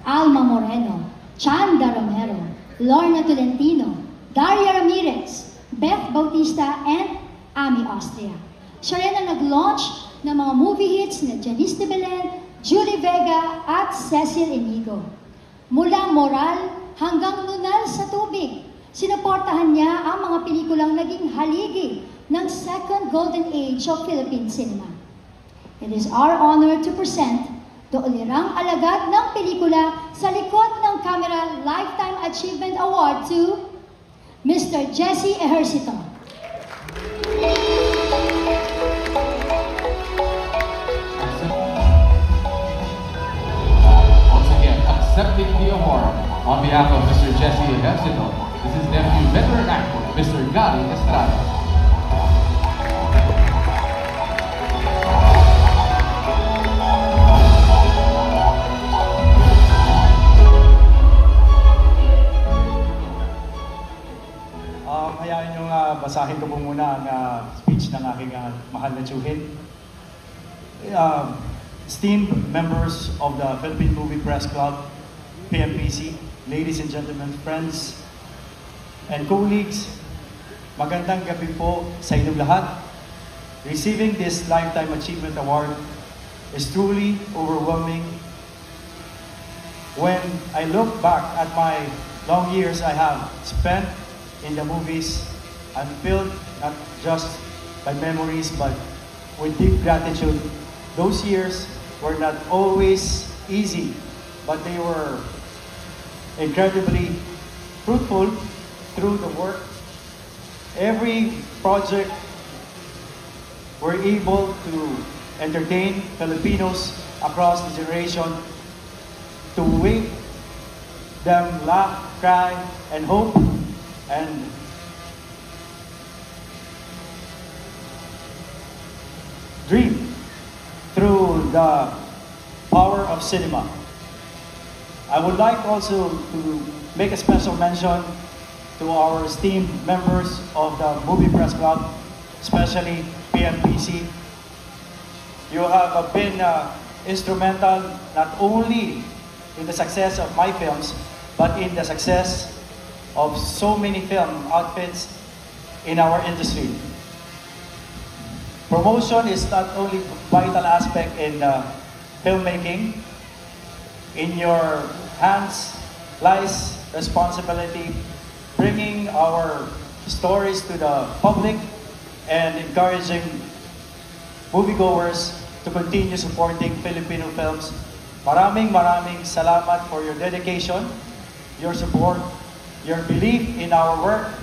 Alma Moreno, Chanda Romero, Lorna Tolentino, Daria Ramirez, Beth Bautista, and Ami Austria. Siya rin ang nag-launch ng mga movie hits na Janice de Belen, Julie Vega, at Cecil Inigo. Mula moral hanggang nunal sa tubig, sinuportahan niya ang mga pelikulang naging haligi ng second golden age of Philippine cinema. It is our honor to present the ulirang alagad ng pelikula sa likod ng camera Lifetime Achievement Award to Mr. Jesse Ejercito. Once again, accepting the award on behalf of Mr. Jesse Ejercito, this is nephew veteran actor, Mr. Gary Estrada. Hayaan nyo basahin ko po muna ang speech ng aking mahal na tiyuhin. Esteemed members of the Philippine Movie Press Club, PMPC, ladies and gentlemen, friends, and colleagues, magandang gabi po sa inyong lahat. Receiving this Lifetime Achievement Award is truly overwhelming. When I look back at my long years I have spent in the movies, I'm filled not just by memories but with deep gratitude. Those years were not always easy, but they were incredibly fruitful through the work. Every project we're able to entertain Filipinos across the generation, to make them laugh, cry, and hope, and dream through the power of cinema. I would like also to make a special mention to our esteemed members of the Movie Press Club, especially PMPC. You have been instrumental not only in the success of my films, but in the success of so many film outfits in our industry. Promotion is not only a vital aspect in filmmaking. In your hands lies responsibility, bringing our stories to the public and encouraging moviegoers to continue supporting Filipino films. Maraming salamat for your dedication, your support, your belief in our work.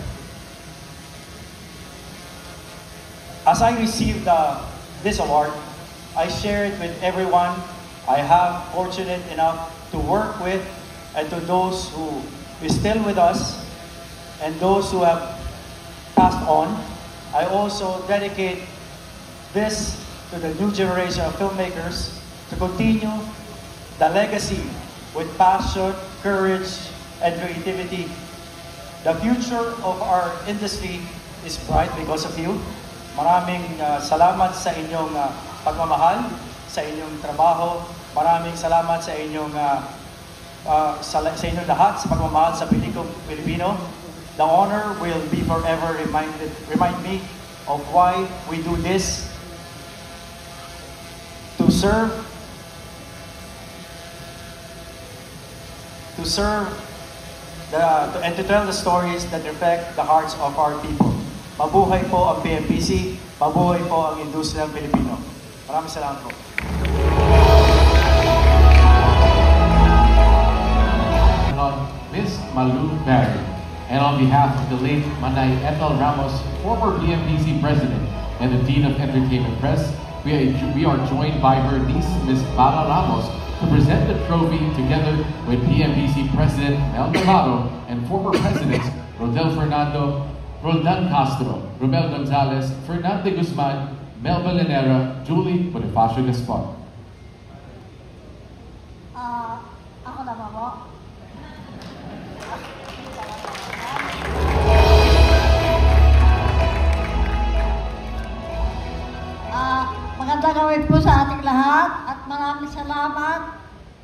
As I received this award, I share it with everyone I have fortunate enough to work with, and to those who is still with us and those who have passed on. I also dedicate this to the new generation of filmmakers to continue the legacy with passion, courage, and creativity. The future of our industry is bright because of you. Maraming salamat sa inyong pagmamahal, sa inyong trabaho. Maraming salamat sa inyong sa inyong lahat sa pagmamahal sa pelikong Pilipino. The honor will be forever remind me of why we do this, to serve and to tell the stories that reflect the hearts of our people. Mabuhay po ang PMPC, mabuhay po ang industriyang Pilipino. Maraming salamat po. Ms. Malu Barry, and on behalf of the late Manay Ethel Ramos, former PMPC President and the Dean of Entertainment Press, we are joined by her niece, Ms. Bara Ramos, to present the trophy together with PMPC President Mel Navarro and former Presidents Rodel Fernando, Roldan Castro, Romel Gonzalez, Fernando Guzman, Mel Balenera, Julie Bonifacio Gaspar. Ako na ba po? Magandang gawi po sa ating lahat at maraming salamat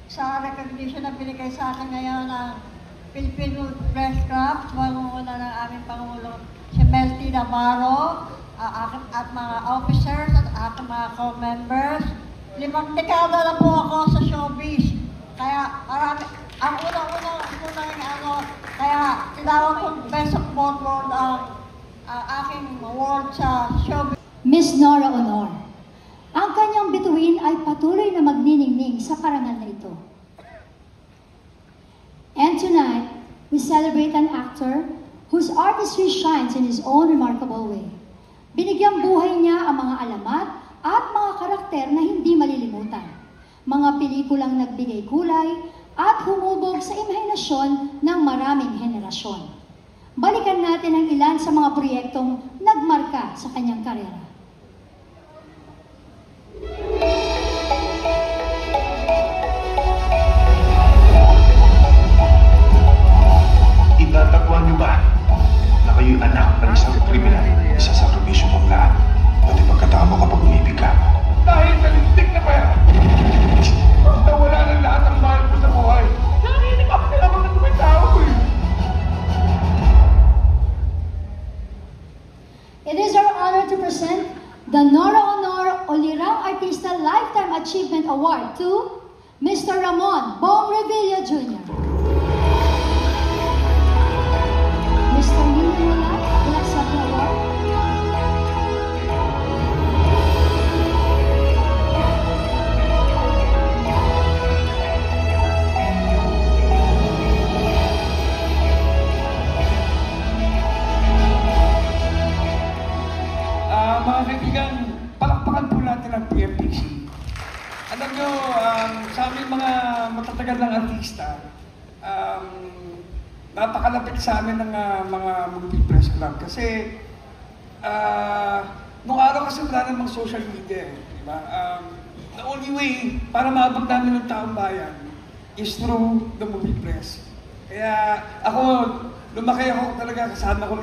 sa recognition na binigay ibibigay sa akin ngayon ng Filipino Press Club, pangunguna ng aming Pangulo si Melty Navarro, at mga officers at aking mga co-members. 5 dekada na po ako sa showbiz. Kaya marami, ang unang kaya tinawag ko Best of Both World ang aking award sa showbiz. Miss Nora Honor. Ang kanyang bituin ay patuloy na magniningning sa parangal na ito. And tonight, we celebrate an actor whose artistry shines in his own remarkable way. Binigyang buhay niya ang mga alamat at mga karakter na hindi malilimutan. Mga pelikulang nagbigay kulay at humubog sa imahinasyon ng maraming henerasyon. Balikan natin ang ilan sa mga proyektong nagmarka sa kanyang karera. Itatagpuan niyo ba na kayo'y anak ng isang kriminal, isa sa probisyo mong lahat, pati pagkatao kapag umibig ka? Dahil sa lipstick na ba yan? Nawala ng lahat ang mahal ko sa buhay. Narinig ako kailangan ng tumitao ko eh. It is our honor to present the Nora Honor Olirang Artista Lifetime Achievement Award to Mr. Ramon Bong Revilla Jr. Mr. Nino Wala, Blessed Award. Mga kaibigan, palakpakan po natin ang PMPC. Alam nyo, sa aming mga matatagal ng artista, napakalapit sa amin ng mga movie press club. Kasi, nung araw kasi wala namang social media. Diba? The only way para maabot namin ng taong bayan is through the movie press. Kaya ako, lumaki ako talaga, kasama ko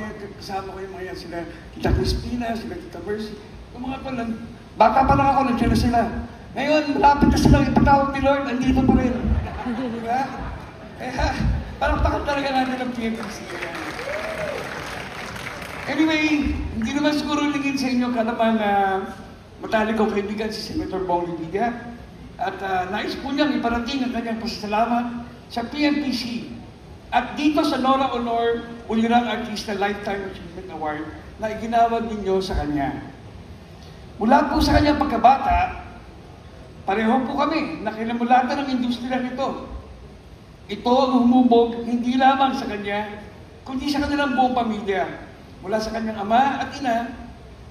yung mga yan, sila Tita Crispina, sila Tita Mercy. Yung mga pa lang, bata pa lang ako, nandiyan na sila. Ngayon, malapit na silang ipatawag ni Lord, andito pa rin. Diba? Kaya, parang takot talaga natin ang PMPC. Anyway, hindi naman siguro lingin sa inyo kalamang matalik kong kaibigan si Senator Bong Revilla. At nais po niyang iparating ang kanyang pasasalamat sa PMPC. At dito sa Nora Honor Ulirang Artista Lifetime Achievement Award na iginawag ninyo sa kanya. Mula po sa kanyang pagkabata, pareho po kami na kinamulatan ng industriya nito. Ito ang humubog hindi lamang sa kanya, kundi sa kanilang buong pamilya. Mula sa kanyang ama at ina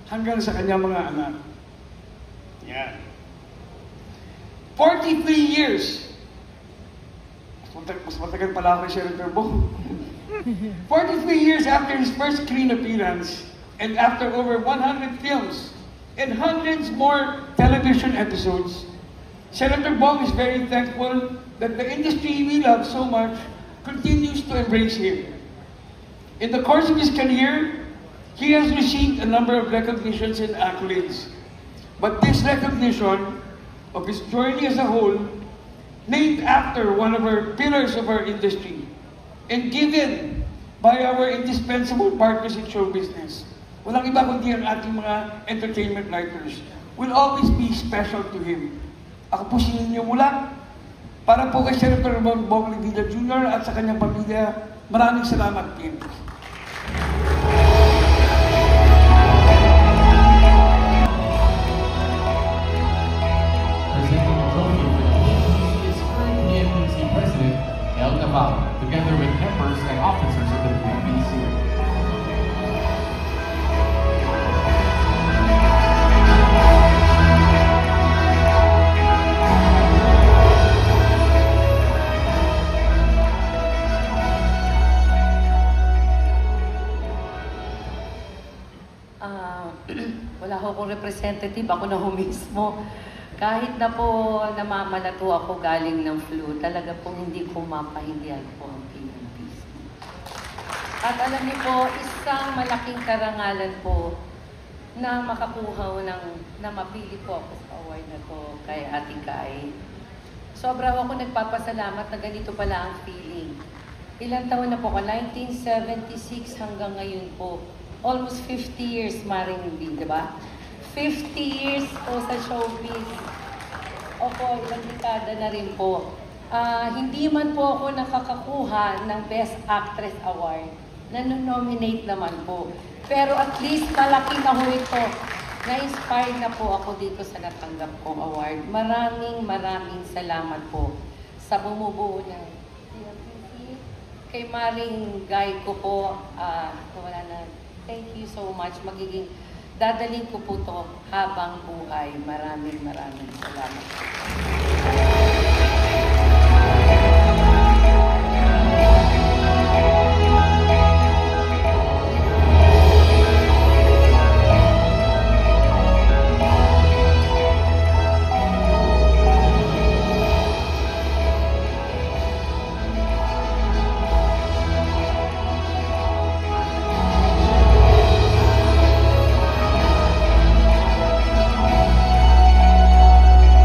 hanggang sa kanyang mga anak. Yan. 43 years. Mas matagal pala ako kay Senator Bong. 43 years after his first screen appearance, and after over 100 films and hundreds more television episodes, Senator Bong is very thankful that the industry we love so much continues to embrace him. In the course of his career, he has received a number of recognitions and accolades. But this recognition of his journey as a whole, named after one of our pillars of our industry, and given by our indispensable partners in show business, walang iba kundi ang ating mga entertainment writers, will always be special to him. Ako po si Nino Wala, para po kay Senator Bong Revilla Jr. at sa kanyang pamilya, maraming salamat, PMP. Together with members and officers of the PMPC. Wala ho akong representative, ako na ho mismo. Kahit na po namamalato ako galing ng flu, talaga pong hindi ko mapahindihan po ang PMPC. At alam niyo po, isang malaking karangalan po na makakuha na mapili po ako sa award na to kay Ate Kai. Sobra ako nagpapasalamat na ganito pala ang feeling. Ilang taon na po ako? 1976 hanggang ngayon po. Almost 50 years, Maring hindi, di ba? 50 years po sa showbiz. Opo, ilang dekada na rin po. Hindi man po ako nakakakuha ng Best Actress Award. Nanonominate naman po. Pero at least malaki na ho ito. Na-inspired na po ako dito sa natanggap kong award. Maraming salamat po sa bumubuo ng TFC. Kay Maring Guy ko po, wala na. Thank you so much. Dadalhin ko po to habang buhay. Maraming salamat.